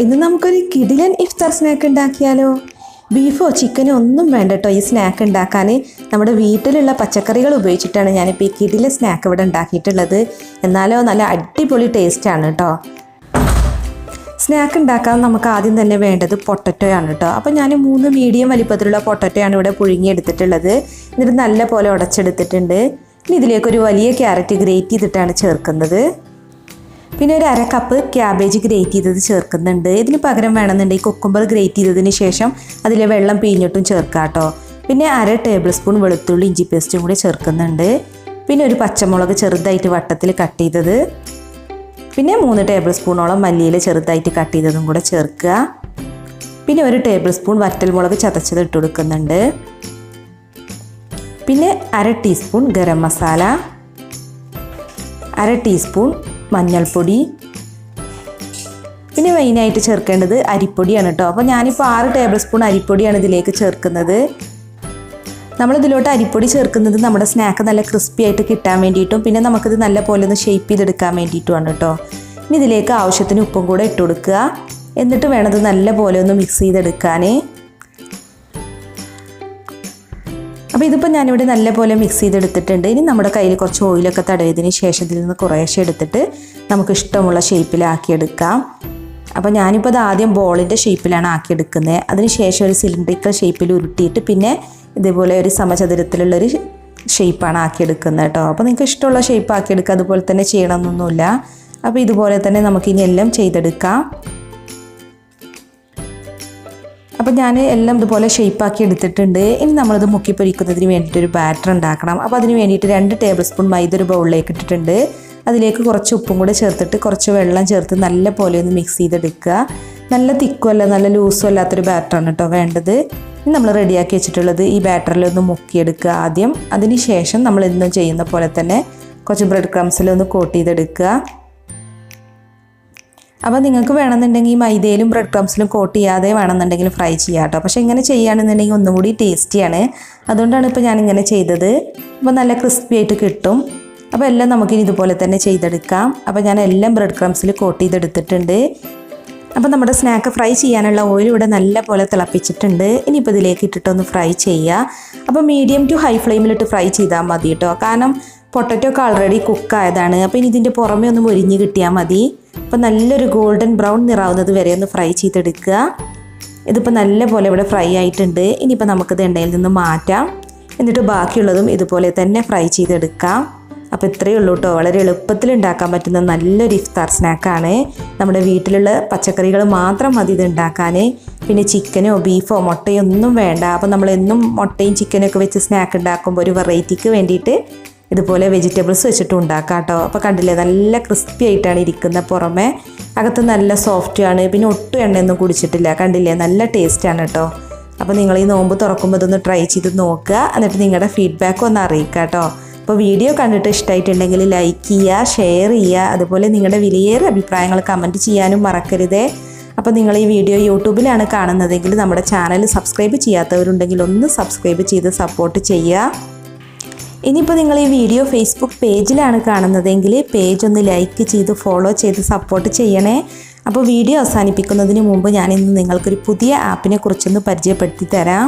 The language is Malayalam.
ഇന്ന് നമുക്കൊരു കിടിലൻ ഇഫ്താർ സ്നാക്ക് ഉണ്ടാക്കിയാലോ. ബീഫോ ചിക്കനോ ഒന്നും വേണ്ട കേട്ടോ ഈ സ്നാക്ക് ഉണ്ടാക്കാൻ. നമ്മുടെ വീട്ടിലുള്ള പച്ചക്കറികൾ ഉപയോഗിച്ചിട്ടാണ് ഞാനിപ്പോൾ ഈ കിടിലൻ സ്നാക്ക് ഇവിടെ ഉണ്ടാക്കിയിട്ടുള്ളത്. എന്നാലോ നല്ല അടിപൊളി ടേസ്റ്റാണ് കേട്ടോ. സ്നാക്ക് ഉണ്ടാക്കാൻ നമുക്ക് ആദ്യം തന്നെ വേണ്ടത് പൊട്ടറ്റോയാണ് കേട്ടോ. അപ്പോൾ ഞാൻ 3 മീഡിയം വലിപ്പത്തിലുള്ള പൊട്ടറ്റോയാണ് ഇവിടെ പുഴുങ്ങിയെടുത്തിട്ടുള്ളത്. എന്നിട്ട് നല്ല പോലെ ഉടച്ചെടുത്തിട്ടുണ്ട്. ഇനി ഇതിലേക്കൊരു വലിയ ക്യാരറ്റ് ഗ്രേറ്റ് ചെയ്തിട്ടാണ് ചേർക്കുന്നത്. പിന്നെ ഒരു 1/2 കപ്പ് ക്യാബേജ് ഗ്രേറ്റ് ചെയ്തത് ചേർക്കുന്നുണ്ട്. ഇതിന് പകരം വേണമെന്നുണ്ടെങ്കിൽ കുക്കുംബർ ഗ്രേറ്റ് ചെയ്തതിന് ശേഷം അതിലെ വെള്ളം പിഴിഞ്ഞിട്ടും ചേർക്കാം കേട്ടോ. പിന്നെ 1/2 ടേബിൾ സ്പൂൺ വെളുത്തുള്ളി ഇഞ്ചി പേസ്റ്റും കൂടി ചേർക്കുന്നുണ്ട്. പിന്നെ ഒരു പച്ചമുളക് ചെറുതായിട്ട് വട്ടത്തിൽ കട്ട് ചെയ്തത്, പിന്നെ 3 ടേബിൾ സ്പൂണോളം മല്ലിയില ചെറുതായിട്ട് കട്ട് ചെയ്തതും കൂടെ ചേർക്കുക. പിന്നെ ഒരു ടേബിൾ സ്പൂൺ വറ്റൽമുളക് ചതച്ചത് ഇട്ട് കൊടുക്കുന്നുണ്ട്. പിന്നെ 1/2 ടീസ്പൂൺ ഗരം മസാല, 1/2 ടീസ്പൂൺ മഞ്ഞൾപ്പൊടി, പിന്നെ മെയിനായിട്ട് ചേർക്കേണ്ടത് അരിപ്പൊടിയാണ് കേട്ടോ. അപ്പോൾ ഞാനിപ്പോൾ 6 ടേബിൾ സ്പൂൺ അരിപ്പൊടിയാണ് ഇതിലേക്ക് ചേർക്കുന്നത്. നമ്മളിതിലോട്ട് അരിപ്പൊടി ചേർക്കുന്നത് നമ്മുടെ സ്നാക്ക് നല്ല ക്രിസ്പി ആയിട്ട് കിട്ടാൻ വേണ്ടിയിട്ടും പിന്നെ നമുക്കിത് നല്ല പോലെ ഒന്ന് ഷേപ്പ് ചെയ്തെടുക്കാൻ വേണ്ടിയിട്ടുമാണ് കേട്ടോ. ഇനി ഇതിലേക്ക് ആവശ്യത്തിന് ഉപ്പും കൂടെ ഇട്ട് കൊടുക്കുക. എന്നിട്ട് വേണത് നല്ല പോലെ ഒന്ന് മിക്സ് ചെയ്തെടുക്കാൻ. അപ്പോൾ ഇതിപ്പോൾ ഞാനിവിടെ നല്ല പോലെ മിക്സ് ചെയ്തെടുത്തിട്ടുണ്ട്. ഇനി നമ്മുടെ കയ്യിൽ കുറച്ച് ഓയിലൊക്കെ തടവിയതിന് ശേഷം ഇതിൽ നിന്ന് കുറേശ്ശെ എടുത്തിട്ട് നമുക്ക് ഇഷ്ടമുള്ള ഷേപ്പിലാക്കിയെടുക്കാം. അപ്പോൾ ഞാനിപ്പോൾ അത് ആദ്യം ബോളിൻ്റെ ഷേപ്പിലാണ് ആക്കിയെടുക്കുന്നത്. അതിന് ശേഷം ഒരു സിലിണ്ടറിക്കൽ ഷേപ്പിൽ ഉരുട്ടിയിട്ട് പിന്നെ ഇതേപോലെ ഒരു സമചതുരത്തിലുള്ളൊരു ഷേപ്പാണ് ആക്കിയെടുക്കുന്നത് കേട്ടോ. അപ്പോൾ നിങ്ങൾക്ക് ഇഷ്ടമുള്ള ഷേപ്പ് ആക്കിയെടുക്കുക, അതുപോലെ തന്നെ ചെയ്യണമെന്നൊന്നുമില്ല. അപ്പോൾ ഇതുപോലെ തന്നെ നമുക്കിനി എല്ലാം ചെയ്തെടുക്കാം. അപ്പോൾ ഞാൻ എല്ലാം ഇതുപോലെ ഷേപ്പാക്കി എടുത്തിട്ടുണ്ട്. ഇനി നമ്മളിത് മുക്കി പൊരിക്കുന്നതിന് വേണ്ടിയിട്ടൊരു ബാറ്റർ ഉണ്ടാക്കണം. അപ്പോൾ അതിന് വേണ്ടിയിട്ട് 2 ടേബിൾ സ്പൂൺ മൈദ ഒരു ബൗളിലേക്ക് ഇട്ടിട്ടുണ്ട്. അതിലേക്ക് കുറച്ച് ഉപ്പും കൂടെ ചേർത്തിട്ട് കുറച്ച് വെള്ളം ചേർത്ത് നല്ല പോലെ ഒന്ന് മിക്സ് ചെയ്തെടുക്കുക. നല്ല തിക്കുമല്ല നല്ല ലൂസും അല്ലാത്തൊരു ബാറ്ററാണ് കേട്ടോ വേണ്ടത്. ഇനി നമ്മൾ റെഡിയാക്കി വെച്ചിട്ടുള്ളത് ഈ ബാറ്ററിലൊന്ന് മുക്കിയെടുക്കുക ആദ്യം. അതിന് ശേഷം നമ്മൾ ഇന്നും ചെയ്യുന്ന പോലെ തന്നെ കുറച്ച് ബ്രെഡ് ക്രംസിലൊന്ന് കോട്ട് ചെയ്തെടുക്കുക. അപ്പോൾ നിങ്ങൾക്ക് വേണമെന്നുണ്ടെങ്കിൽ മൈദയിലും ബ്രെഡ് ക്രംസിലും കോട്ട് ചെയ്യാതെ വേണമെന്നുണ്ടെങ്കിൽ ഫ്രൈ ചെയ്യാം കേട്ടോ. പക്ഷേ ഇങ്ങനെ ചെയ്യുകയാണെന്നുണ്ടെങ്കിൽ ഒന്നും കൂടി ടേസ്റ്റിയാണ്. അതുകൊണ്ടാണ് ഇപ്പോൾ ഞാനിങ്ങനെ ചെയ്തത്. അപ്പോൾ നല്ല ക്രിസ്പി ആയിട്ട് കിട്ടും. അപ്പോൾ എല്ലാം നമുക്കിനി ഇതുപോലെ തന്നെ ചെയ്തെടുക്കാം. അപ്പോൾ ഞാൻ എല്ലാം ബ്രെഡ് ക്രംസിൽ കോട്ട് ചെയ്തെടുത്തിട്ടുണ്ട്. അപ്പോൾ നമ്മുടെ സ്നാക്ക് ഫ്രൈ ചെയ്യാനുള്ള ഓയിൽ ഇവിടെ നല്ല പോലെ തിളപ്പിച്ചിട്ടുണ്ട്. ഇനിയിപ്പോൾ ഇതിലേക്ക് ഇട്ടിട്ടൊന്ന് ഫ്രൈ ചെയ്യുക. അപ്പോൾ മീഡിയം ടു ഹൈ ഫ്ലെയിമിലിട്ട് ഫ്രൈ ചെയ്താൽ മതി കേട്ടോ. കാരണം പൊട്ടറ്റോ ഒക്കെ ഓൾറെഡി കുക്കായതാണ്. അപ്പോൾ ഇനി ഇതിൻ്റെ പുറമേ ഒന്ന് മൊരിഞ്ഞ് കിട്ടിയാൽ മതി. അപ്പോൾ നല്ലൊരു ഗോൾഡൻ ബ്രൗൺ നിറാവുന്നത് വരെ ഒന്ന് ഫ്രൈ ചെയ്തെടുക്കുക. ഇതിപ്പോൾ നല്ല പോലെ ഇവിടെ ഫ്രൈ ആയിട്ടുണ്ട്. ഇനിയിപ്പോൾ നമുക്കിത് എണ്ണയിൽ നിന്ന് മാറ്റാം. എന്നിട്ട് ബാക്കിയുള്ളതും ഇതുപോലെ തന്നെ ഫ്രൈ ചെയ്തെടുക്കാം. അപ്പോൾ ഇത്രയേ ഉള്ളൂ കേട്ടോ. വളരെ എളുപ്പത്തിൽ ഉണ്ടാക്കാൻ പറ്റുന്ന നല്ലൊരു ഇഫ്താർ സ്നാക്കാണ്. നമ്മുടെ വീട്ടിലുള്ള പച്ചക്കറികൾ മാത്രം മതി ഇത് ഉണ്ടാക്കാൻ. പിന്നെ ചിക്കനോ ബീഫോ മുട്ടയോ ഒന്നും വേണ്ട. അപ്പോൾ നമ്മളെന്നും മുട്ടയും ചിക്കനൊക്കെ വെച്ച് സ്നാക്ക് ഉണ്ടാക്കുമ്പോൾ ഒരു വെറൈറ്റിക്ക് വേണ്ടിയിട്ട് ഇതുപോലെ വെജിറ്റബിൾസ് വെച്ചിട്ട് ഉണ്ടാക്കാം കേട്ടോ. അപ്പോൾ കണ്ടില്ലേ നല്ല ക്രിസ്പി ആയിട്ടാണ് ഇരിക്കുന്നത്. പുറമെ അകത്ത് നല്ല സോഫ്റ്റാണ്. പിന്നെ ഒട്ടും എണ്ണയൊന്നും കുടിച്ചിട്ടില്ല. കണ്ടില്ലേ നല്ല ടേസ്റ്റാണ് കേട്ടോ. അപ്പോൾ നിങ്ങൾ ഈ നോമ്പ് തുറക്കുമ്പോൾ ഇതൊന്ന് ട്രൈ ചെയ്ത് നോക്കുക. എന്നിട്ട് നിങ്ങളുടെ ഫീഡ്ബാക്ക് ഒന്ന് അറിയിക്കുക കേട്ടോ. അപ്പോൾ വീഡിയോ കണ്ടിട്ട് ഇഷ്ടമായിട്ടുണ്ടെങ്കിൽ ലൈക്ക് ചെയ്യുക, ഷെയർ ചെയ്യുക. അതുപോലെ നിങ്ങളുടെ വിലയേറിയ അഭിപ്രായങ്ങൾ കമൻറ്റ് ചെയ്യാനും മറക്കരുതേ. അപ്പോൾ നിങ്ങൾ ഈ വീഡിയോ യൂട്യൂബിലാണ് കാണുന്നതെങ്കിൽ നമ്മുടെ ചാനൽ സബ്സ്ക്രൈബ് ചെയ്യാത്തവരുണ്ടെങ്കിൽ ഒന്ന് സബ്സ്ക്രൈബ് ചെയ്ത് സപ്പോർട്ട് ചെയ്യുക. ഇനിയിപ്പോൾ നിങ്ങൾ ഈ വീഡിയോ ഫേസ്ബുക്ക് പേജിലാണ് കാണുന്നതെങ്കിൽ പേജ് ഒന്ന് ലൈക്ക് ചെയ്ത് ഫോളോ ചെയ്ത് സപ്പോർട്ട് ചെയ്യണേ. അപ്പോൾ വീഡിയോ അവസാനിപ്പിക്കുന്നതിന് മുമ്പ് ഞാനിന്ന് നിങ്ങൾക്കൊരു പുതിയ ആപ്പിനെ കുറിച്ചൊന്ന് പരിചയപ്പെടുത്തി തരാം.